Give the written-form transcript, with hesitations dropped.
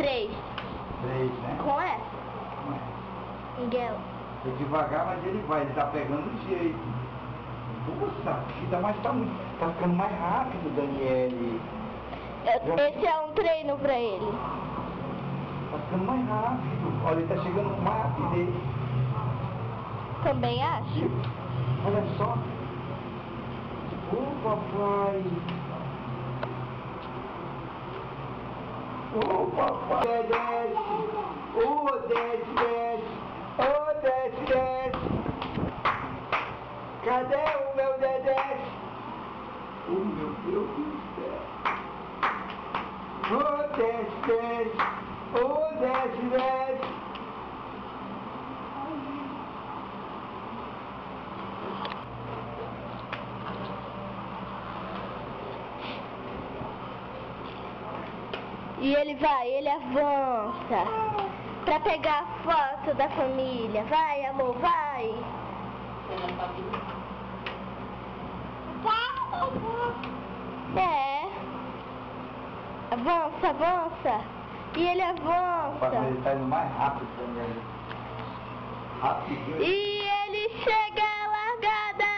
3. 3, né? Com S. Com S. Miguel. É devagar, mas ele vai, ele tá pegando o jeito. Nossa, tá ficando mais rápido, Daniele. Esse é um treino pra ele. Tá ficando mais rápido. Olha, ele tá chegando com mais rapidez. Também acho. Viu? Olha só. Ô, papai. Ô, papai. Desce. Ô, desce, desce. Ô, desce, desce. Cadê o meu Dedé? Oh, meu Deus do céu. Oh, desce, desce. Oh, desce, desce. E ele avança pra pegar a foto da família. Vai, amor, vai. É. Avança, avança. E ele avança. Ele tá indo mais rápido também. Rapidinho. E ele chega à largada.